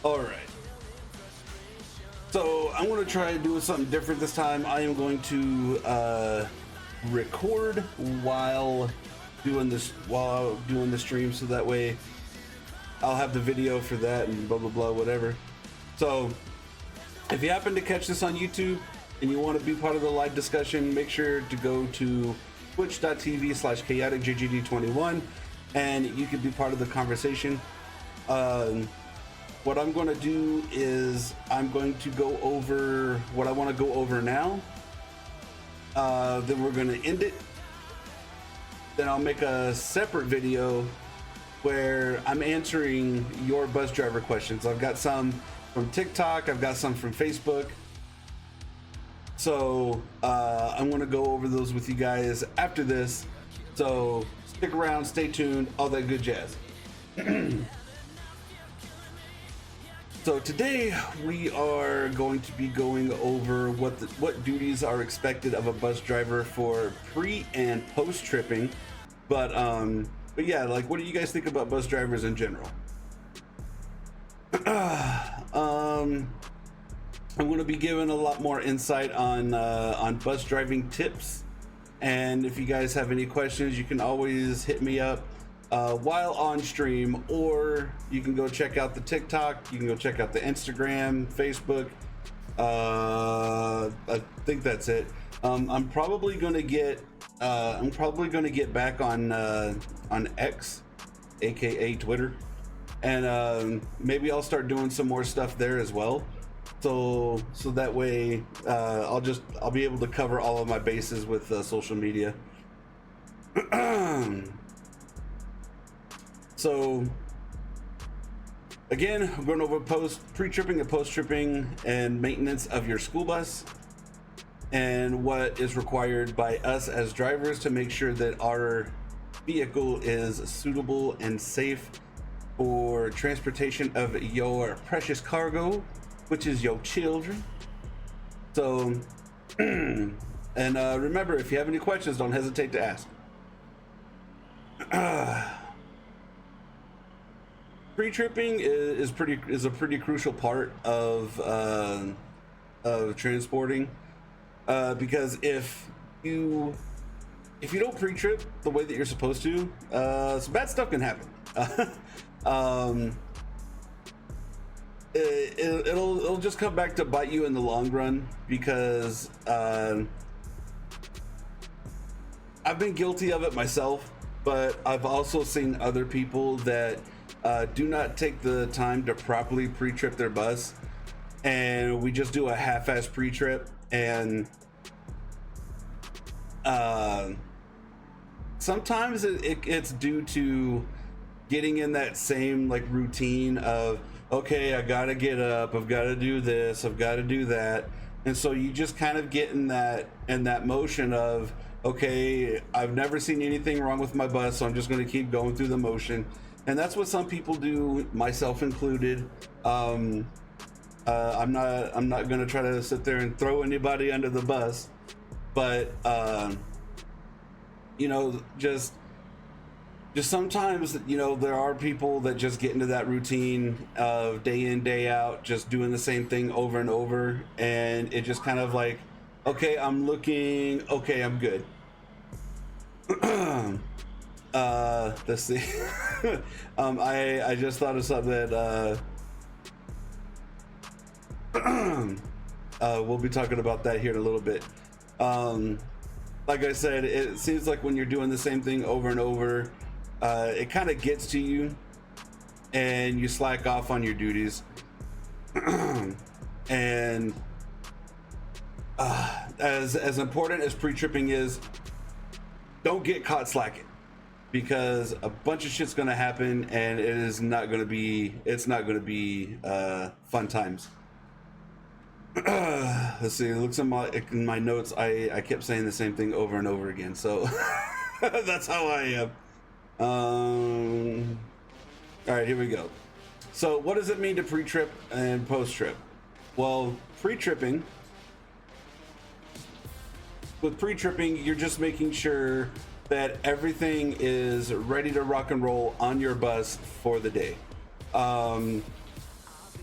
All right. So I'm going to try doing something different this time. I am going to record while doing the stream, so that way I'll have the video for that and blah blah blah whatever. So if you happen to catch this on YouTube and you want to be part of the live discussion, make sure to go to twitch.tv/chaoticggd21 and you can be part of the conversation. What I'm going to do is I'm going to go over what I want to go over now. Then we're going to end it. Then I'll make a separate video where I'm answering your bus driver questions. I've got some from TikTok. I've got some from Facebook. So I'm going to go over those with you guys after this. So stick around, stay tuned, all that good jazz. So today we are going to be going over what duties are expected of a bus driver for pre and post tripping. But yeah, like, what do you guys think about bus drivers in general? I'm going to be giving a lot more insight on bus driving tips, and if you guys have any questions, you can always hit me up while on stream, or you can go check out the TikTok, you can go check out the Instagram, Facebook. I think that's it. I'm probably gonna get back on X, aka Twitter, and maybe I'll start doing some more stuff there as well. So that way I'll be able to cover all of my bases with social media. So again, I'm going over pre-tripping and post-tripping and maintenance of your school bus, and what is required by us as drivers to make sure that our vehicle is suitable and safe for transportation of your precious cargo, which is your children. So and remember, if you have any questions, don't hesitate to ask. Pre-tripping is a pretty crucial part of transporting, because if you don't pre-trip the way that you're supposed to, some bad stuff can happen. It'll just come back to bite you in the long run, because I've been guilty of it myself, but I've also seen other people that do not take the time to properly pre-trip their bus, and we just do a half-ass pre-trip, and sometimes it's due to getting in that same like routine of, okay, I gotta get up, I've got to do this, I've got to do that, and so you just kind of get in that motion of, okay, I've never seen anything wrong with my bus, so I'm just going to keep going through the motion. And that's what some people do, myself included. I'm not going to try to sit there and throw anybody under the bus, but just sometimes, there are people that just get into that routine of day in, day out, just doing the same thing over and over, and it just kind of like, okay, I'm looking, okay, I'm good. Let's see. I just thought of something that we'll be talking about that here in a little bit. Like I said, it seems like when you're doing the same thing over and over, it kind of gets to you and you slack off on your duties. And as important as pre-tripping is, don't get caught slacking, because a bunch of shit's gonna happen and it's not gonna be fun times. Let's see, it looks in my notes, I kept saying the same thing over and over again, so that's how I am. All right, here we go. So what does it mean to pre-trip and post-trip? Well, with pre-tripping, you're just making sure that everything is ready to rock and roll on your bus for the day.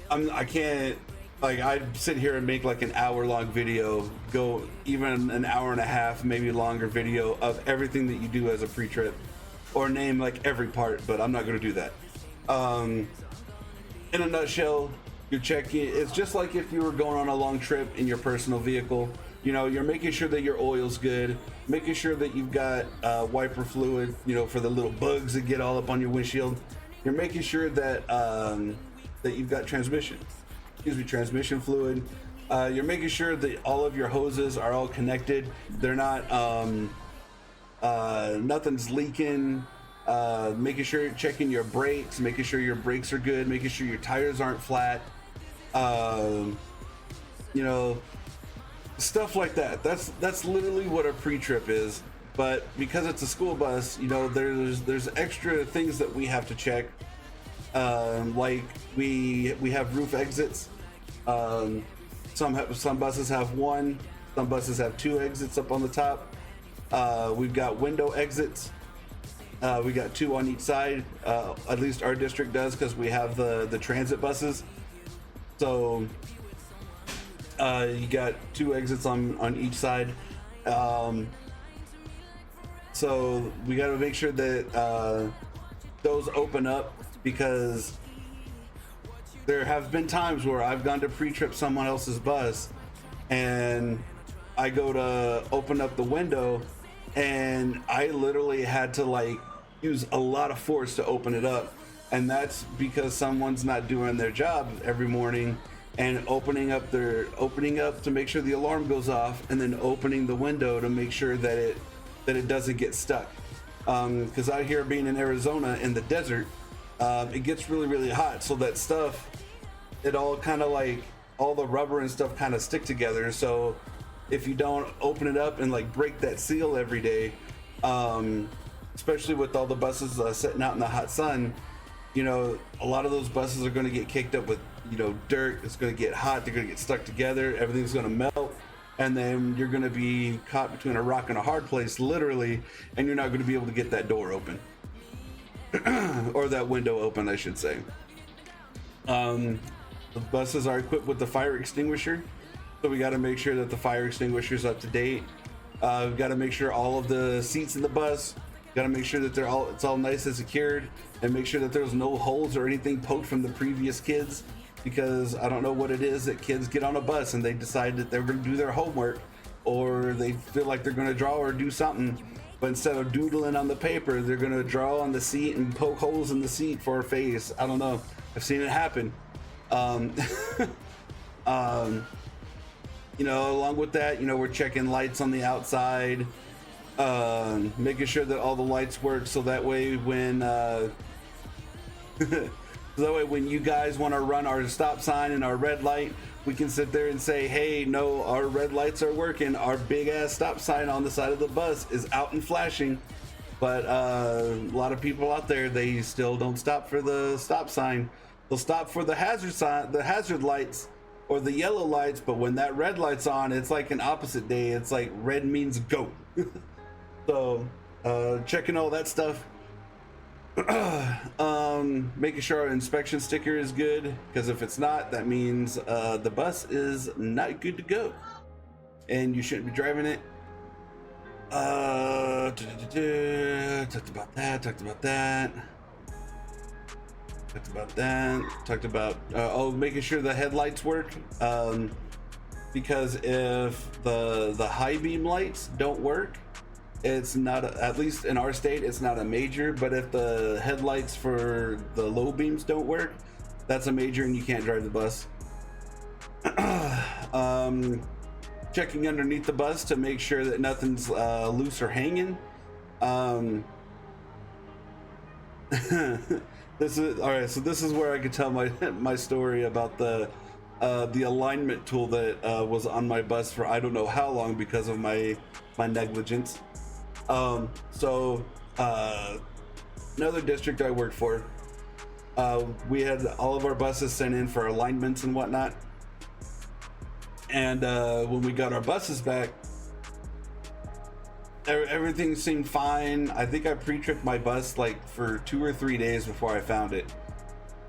I can't, like, I'd sit here and make like an hour-long video, go even an hour and a half, maybe longer video of everything that you do as a pre-trip, or name like every part, but I'm not going to do that. In a nutshell, you're checking. It's just like if you were going on a long trip in your personal vehicle. You know, you're making sure that your oil's good, making sure that you've got wiper fluid, you know, for the little bugs that get all up on your windshield. You're making sure that that you've got transmission fluid. You're making sure that all of your hoses are all connected. They're not nothing's leaking. Making sure you're checking your brakes, making sure your brakes are good, making sure your tires aren't flat. You know, stuff like that. That's literally what a pre-trip is. But because it's a school bus, you know, there's extra things that we have to check. Like we have roof exits. Some buses have one, some buses have two exits up on the top. We've got window exits. We got two on each side. At least our district does, because we have the transit buses. So you got two exits on each side. So we got to make sure that those open up, because there have been times where I've gone to pre-trip someone else's bus and I go to open up the window and I literally had to like use a lot of force to open it up. And that's because someone's not doing their job every morning and opening up to make sure the alarm goes off, and then opening the window to make sure that it doesn't get stuck. Because out here, being in Arizona in the desert, it gets really hot, so that stuff, it all kind of like, all the rubber and stuff kind of stick together. So if you don't open it up and like break that seal every day, especially with all the buses sitting out in the hot sun, you know, a lot of those buses are going to get kicked up with, you know, dirt. It's going to get hot, they're going to get stuck together, everything's going to melt, and then you're going to be caught between a rock and a hard place, literally, and you're not going to be able to get that door open. Or that window open, I should say. The buses are equipped with the fire extinguisher, so we got to make sure that the fire extinguisher is up to date. We've got to make sure all of the seats in the bus, got to make sure that it's all nice and secured, and make sure that there's no holes or anything poked from the previous kids, because I don't know what it is that kids get on a bus and they decide that they're going to do their homework, or they feel like they're going to draw or do something, but instead of doodling on the paper, they're going to draw on the seat and poke holes in the seat for a face. I don't know, I've seen it happen. You know, along with that, you know, we're checking lights on the outside, making sure that all the lights work, so that way when when you guys want to run our stop sign and our red light, we can sit there and say, hey, no, our red lights are working, our big ass stop sign on the side of the bus is out and flashing. But a lot of people out there, they still don't stop for the stop sign. They'll stop for the hazard sign, the hazard lights, or the yellow lights, but when that red light's on, it's like an opposite day. It's like red means go. So checking all that stuff. Making sure our inspection sticker is good, because if it's not, that means the bus is not good to go and you shouldn't be driving it. Talked about that. Talked about making sure the headlights work, because if the high beam lights don't work, it's not at least in our state, it's not a major. But if the headlights for the low beams don't work, that's a major and you can't drive the bus. Checking underneath the bus to make sure that nothing's loose or hanging. This is all right. So this is where I could tell my story about the alignment tool that was on my bus for I don't know how long because of my negligence. So another district I worked for, we had all of our buses sent in for alignments and whatnot, and when we got our buses back, everything seemed fine. I think I pre-tripped my bus like for 2 or 3 days before I found it.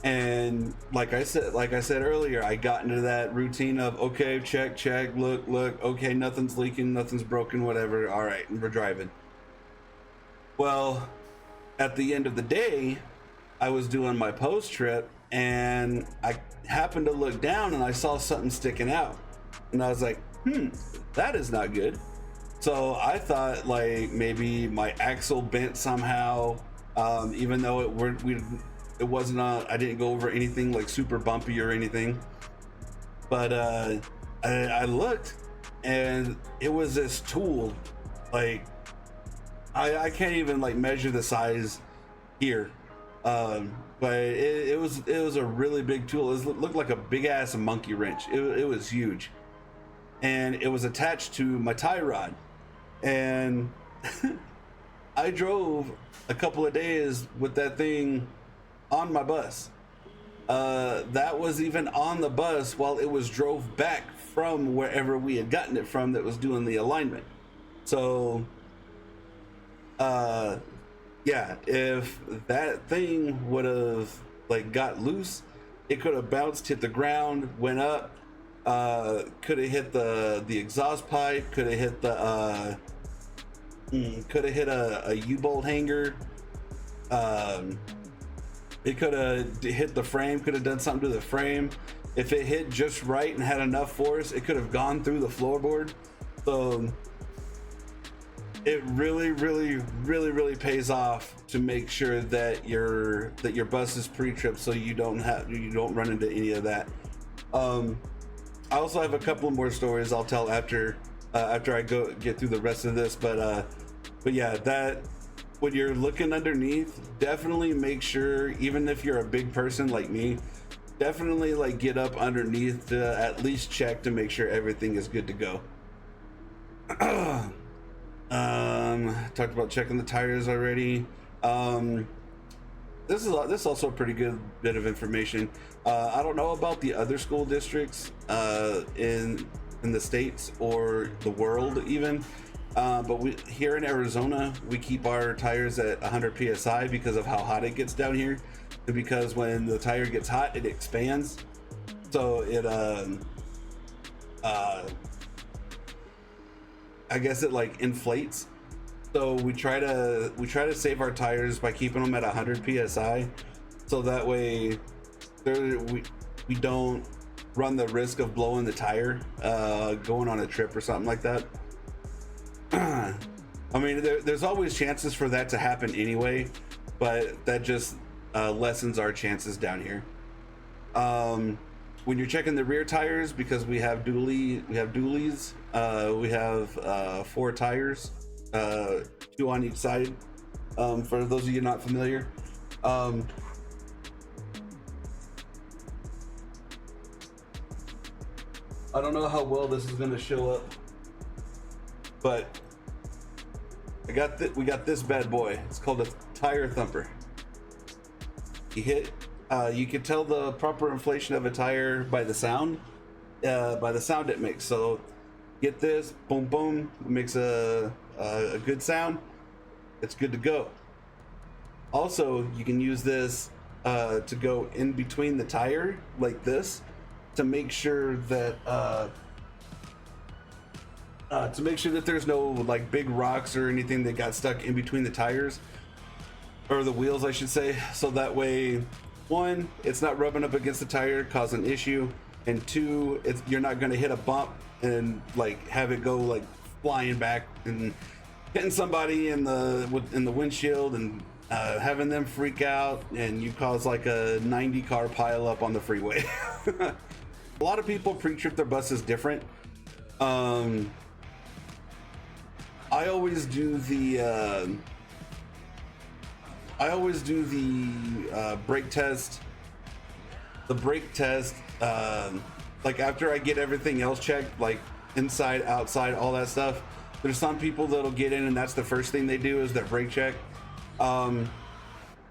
And like I said earlier, I got into that routine of, okay, check, look, okay, nothing's leaking, nothing's broken, whatever. All right, and we're driving. Well, at the end of the day, I was doing my post trip and I happened to look down and I saw something sticking out. And I was like, that is not good. So I thought like maybe my axle bent somehow, even though it wasn't I didn't go over anything like super bumpy or anything. But I looked and it was this tool, like I can't even like measure the size here, but it was a really big tool. It looked like a big ass monkey wrench. It was huge, and it was attached to my tie rod. And I drove a couple of days with that thing on my bus. That was even on the bus while it was drove back from wherever we had gotten it from that was doing the alignment. So yeah, if that thing would have like got loose, it could have bounced, hit the ground, went up, could have hit the exhaust pipe, could have hit the could have hit a U-bolt hanger. It could have hit the frame, could have done something to the frame. If it hit just right and had enough force, it could have gone through the floorboard. So it really pays off to make sure that your bus is pre-trip, so you don't run into any of that. I also have a couple more stories I'll tell after I get through the rest of this, but yeah, that when you're looking underneath, definitely make sure, even if you're a big person like me, definitely like get up underneath to at least check to make sure everything is good to go. Talked about checking the tires already. This is also a pretty good bit of information. I don't know about the other school districts in the States or the world even, but we here in Arizona, we keep our tires at 100 psi because of how hot it gets down here, and because when the tire gets hot, it expands, so it I guess it like inflates. So we try to save our tires by keeping them at 100 psi, so that way we don't run the risk of blowing the tire going on a trip or something like that. I mean, there's always chances for that to happen anyway, but that just lessens our chances down here. When you're checking the rear tires, because we have dualies, we have 4 tires, 2 on each side. For those of you not familiar, I don't know how well this is going to show up, but we got this bad boy. It's called a tire thumper. You can tell the proper inflation of a tire by the sound it makes. So get this, boom boom, it makes a good sound. It's good to go. Also, you can use this to go in between the tire like this, to make sure that there's no like big rocks or anything that got stuck in between the tires, or the wheels I should say. So that way, 1, it's not rubbing up against the tire, causing an issue, and 2, you're not going to hit a bump and like have it go like flying back and hitting somebody in the windshield and having them freak out, and you cause like a 90 car pile up on the freeway. A lot of people pre-trip their buses different. I always do the brake test. The brake test, like after I get everything else checked, like inside, outside, all that stuff. There's some people that'll get in and that's the first thing they do is their brake check.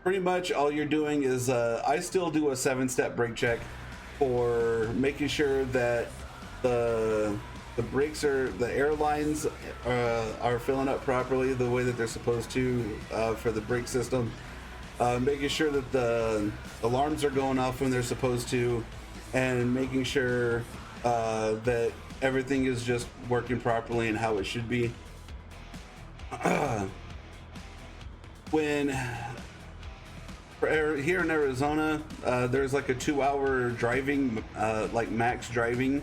Pretty much all you're doing is I still do a 7-step brake check for making sure that the brakes the air lines are filling up properly the way that they're supposed to, for the brake system. making sure that the alarms are going off when they're supposed to, and making sure that everything is just working properly and how it should be. When here in Arizona, there's like a 2-hour driving, like max driving,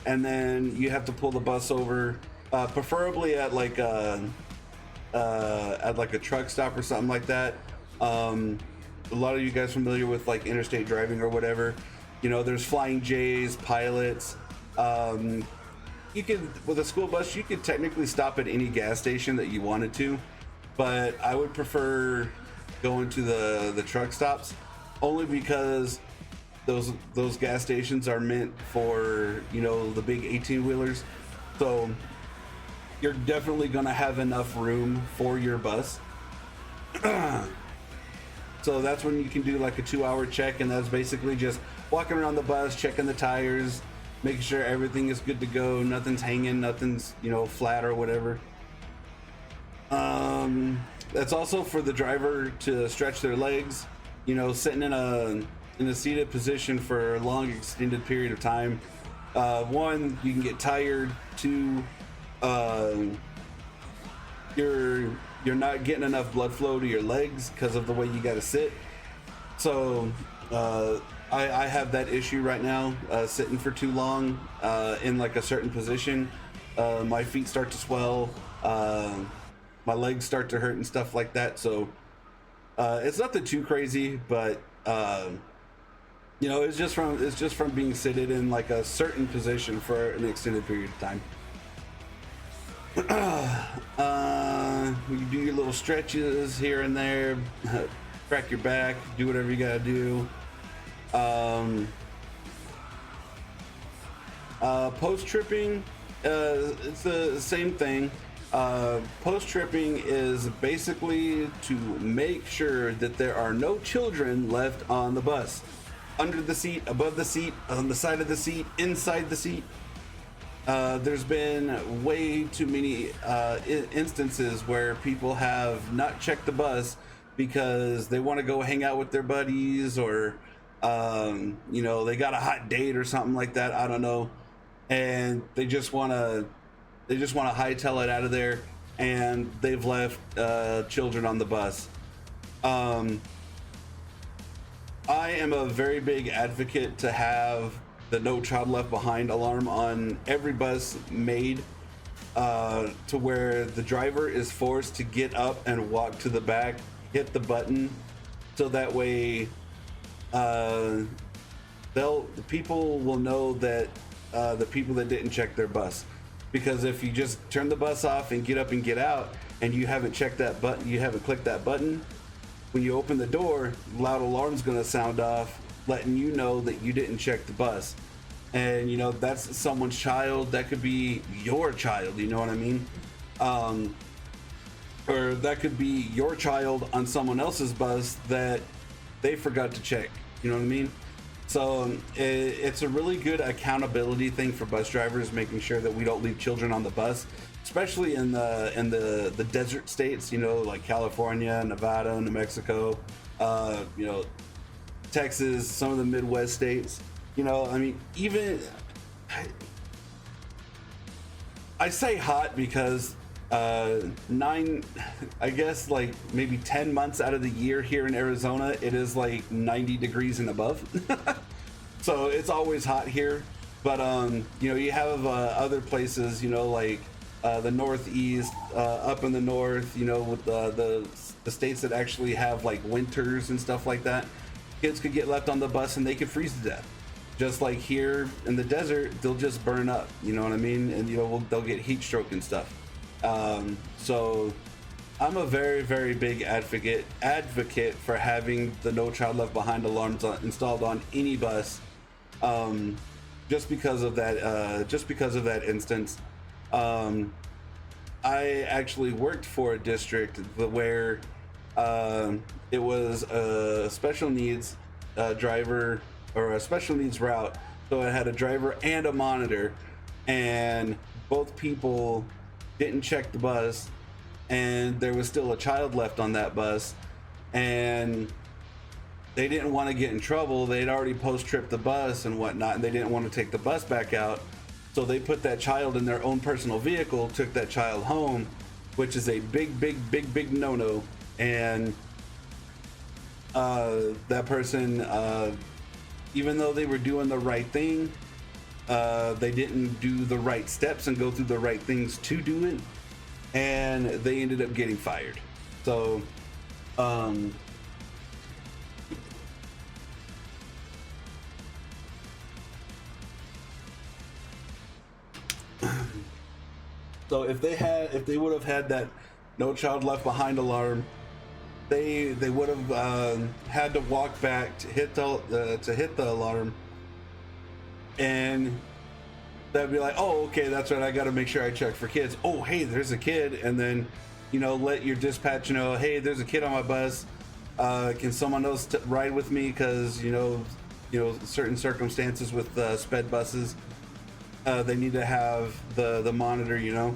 and then you have to pull the bus over, preferably at like a truck stop or something like that. A lot of you guys familiar with like interstate driving or whatever, you know, there's Flying J's, pilots. You could, with a school bus, you could technically stop at any gas station that you wanted to, but I would prefer going to the truck stops, only because those gas stations are meant for, you know, the big 18-wheelers. So you're definitely gonna have enough room for your bus. So that's when you can do like a 2-hour check, and that's basically just walking around the bus, checking the tires, making sure everything is good to go, nothing's hanging, nothing's, you know, flat or whatever. That's also for the driver to stretch their legs, you know, sitting in a seated position for a long extended period of time. One, you can get tired. Two, you're not getting enough blood flow to your legs because of the way you got to sit. So I have that issue right now, sitting for too long in like a certain position. My feet start to swell, my legs start to hurt and stuff like that. So it's nothing too crazy, but you know, it's just from being seated in like a certain position for an extended period of time. You do your little stretches here and there, crack your back, do whatever you gotta do. Post tripping, it's the same thing. Post tripping is basically to make sure that there are no children left on the bus, under the seat, above the seat, on the side of the seat, inside the seat. There's been way too many instances where people have not checked the bus because they want to go hang out with their buddies, or you know, they got a hot date or something like that, I don't know, and they just want to hightail it out of there, and they've left children on the bus. I am a very big advocate to have the No Child Left Behind alarm on every bus made, to where the driver is forced to get up and walk to the back, hit the button, so that way the people will know that the people that didn't check their bus. Because if you just turn the bus off and get up and get out, and you haven't checked that button, you haven't clicked that button, when you open the door, loud alarm's gonna sound off, letting you know that you didn't check the bus. And you know, that's someone's child, that could be your child, you know what I mean? Or that could be your child on someone else's bus that they forgot to check, you know what I mean? So it's a really good accountability thing for bus drivers, making sure that we don't leave children on the bus, especially in the desert states, you know, like California, Nevada, New Mexico, you know, Texas, some of the Midwest states. You know, I mean, even I say hot because 9, I guess like maybe 10 months out of the year here in Arizona, it is like 90 degrees and above. So it's always hot here. But you know, you have other places, you know, like the Northeast, up in the north, you know, with the states that actually have like winters and stuff like that. Kids could get left on the bus and they could freeze to death. Just like here in the desert, they'll just burn up, you know what I mean? And you know, they'll get heat stroke and stuff. So I'm a very, very big advocate for having the No Child Left Behind alarms installed on any bus, just because of that instance. I actually worked for a district where it was a special needs driver, or a special needs route, so it had a driver and a monitor, and both people didn't check the bus, and there was still a child left on that bus, and they didn't want to get in trouble. They'd already post-tripped the bus and whatnot, and they didn't want to take the bus back out. So they put that child in their own personal vehicle, took that child home, which is a big no-no. And that person, even though they were doing the right thing, they didn't do the right steps and go through the right things to do it, and they ended up getting fired. So so if they would have had that no child left behind alarm, they would have had to walk back to hit the alarm, and that'd be like, oh, okay, that's right, I got to make sure I check for kids. Oh, hey, there's a kid. And then, let your dispatch know, hey, there's a kid on my bus. Can someone else ride with me? Because certain circumstances with sped buses, they need to have the monitor,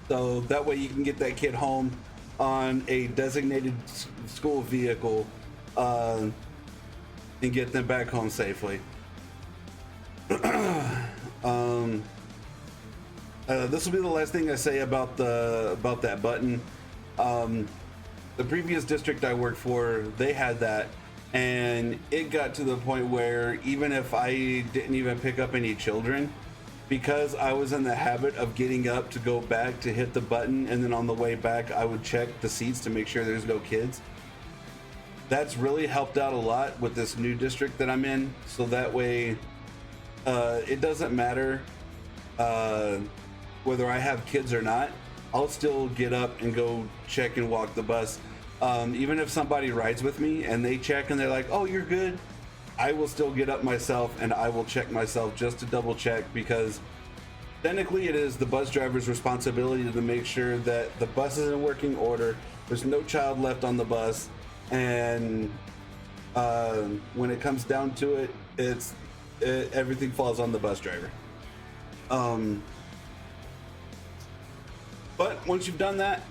so that way you can get that kid home on a designated school vehicle, and get them back home safely. This will be the last thing I say about that button. The previous district I worked for, they had that, and it got to the point where even if I didn't even pick up any children, because I was in the habit of getting up to go back to hit the button, and then on the way back I would check the seats to make sure there's no kids. That's really helped out a lot with this new district that I'm in, so that way it doesn't matter whether I have kids or not. I'll still get up and go check and walk the bus. Even if somebody rides with me and they check and they're like, oh, you're good, I will still get up myself and I will check myself just to double check, because technically it is the bus driver's responsibility to make sure that the bus is in working order, there's no child left on the bus, and when it comes down to it, everything falls on the bus driver. But once you've done that,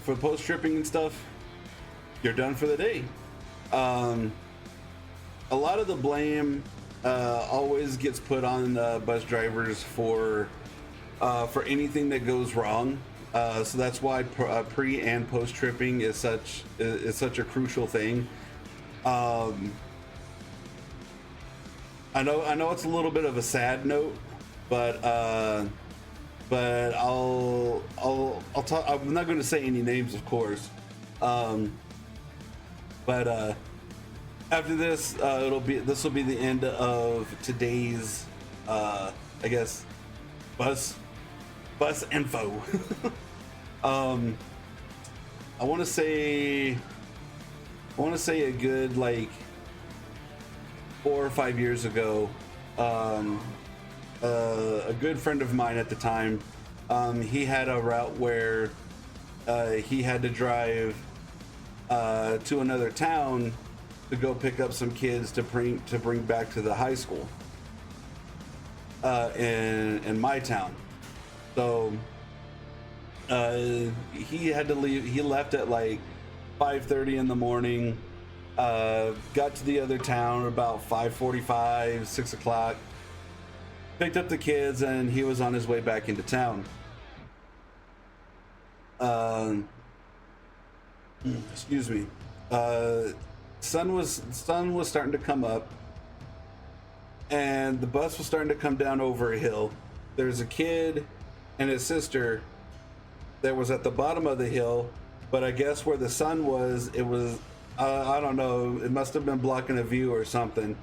for post tripping and stuff, you're done for the day. A lot of the blame always gets put on bus drivers for anything that goes wrong. So that's why pre and post tripping is such a crucial thing. I know it's a little bit of a sad note, but I'll talk. I'm not going to say any names, of course. But after this, this will be the end of today's, I guess, bus info. I want to say a good, like, 4 or 5 years ago, a good friend of mine at the time, he had a route where he had to drive to another town to go pick up some kids to bring back to the high school in my town. So he had to leave. He left at like 5:30 in the morning. Got to the other town about 5:45, 6 o'clock. Picked up the kids, and he was on his way back into town. Excuse me. Sun was starting to come up, and the bus was starting to come down over a hill. There's a kid and his sister that was at the bottom of the hill, but I guess where the sun was, it was, I don't know, it must have been blocking a view or something.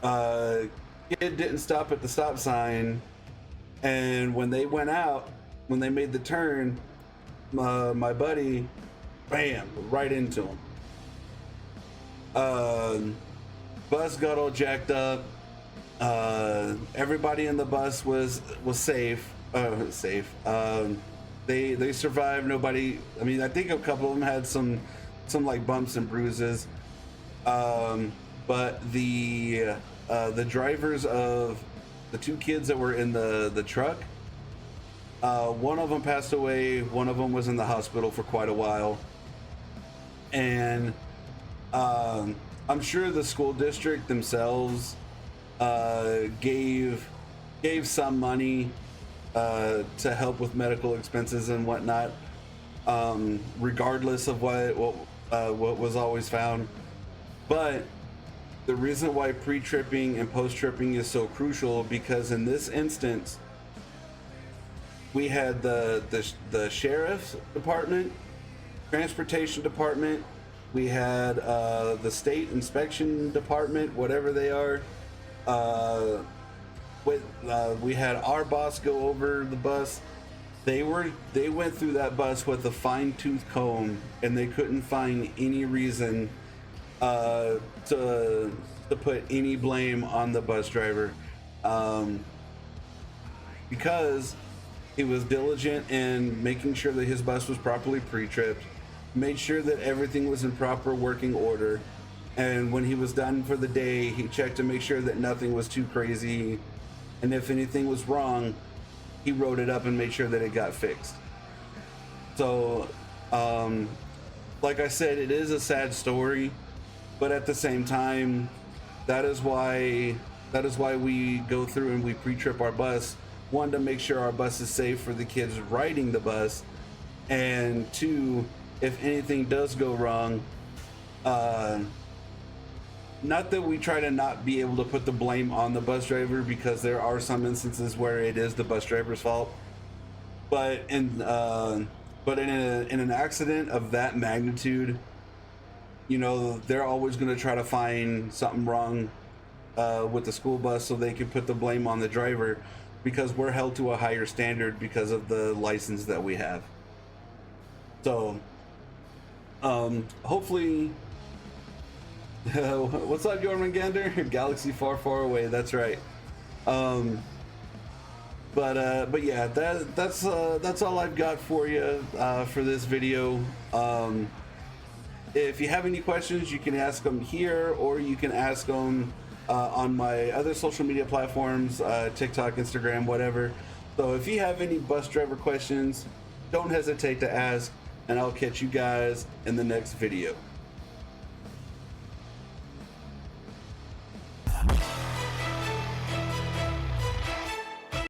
Kid didn't stop at the stop sign, and when they went out, when they made the turn, my buddy, bam, right into him. Bus got all jacked up. Everybody in the bus was safe. They survived. Nobody. I mean, I think a couple of them had some like bumps and bruises. But the drivers of the two kids that were in the truck, one of them passed away. One of them was in the hospital for quite a while. and I'm sure the school district themselves gave some money to help with medical expenses and whatnot, regardless of what was always found. But the reason why pre-tripping and post-tripping is so crucial, because in this instance we had the sheriff's department, transportation department, we had the state inspection department, whatever they are, we had our boss go over the bus. They went through that bus with a fine-tooth comb, and they couldn't find any reason to put any blame on the bus driver, because he was diligent in making sure that his bus was properly pre-tripped, made sure that everything was in proper working order, and when he was done for the day, he checked to make sure that nothing was too crazy, and if anything was wrong, he wrote it up and made sure that it got fixed. So like I said, it is a sad story, but at the same time, that is why we go through and we pre-trip our bus. One, to make sure our bus is safe for the kids riding the bus, and two, if anything does go wrong, not that we try to not be able to put the blame on the bus driver, because there are some instances where it is the bus driver's fault, but in an accident of that magnitude, you know, they're always going to try to find something wrong with the school bus so they can put the blame on the driver, because we're held to a higher standard because of the license that we have. So hopefully what's up, Jormungandr? Galaxy far, far away, that's right. But yeah, that's all I've got for you for this video. If you have any questions, you can ask them here, or you can ask them on my other social media platforms, TikTok, Instagram, whatever. So if you have any bus driver questions, don't hesitate to ask, and I'll catch you guys in the next video.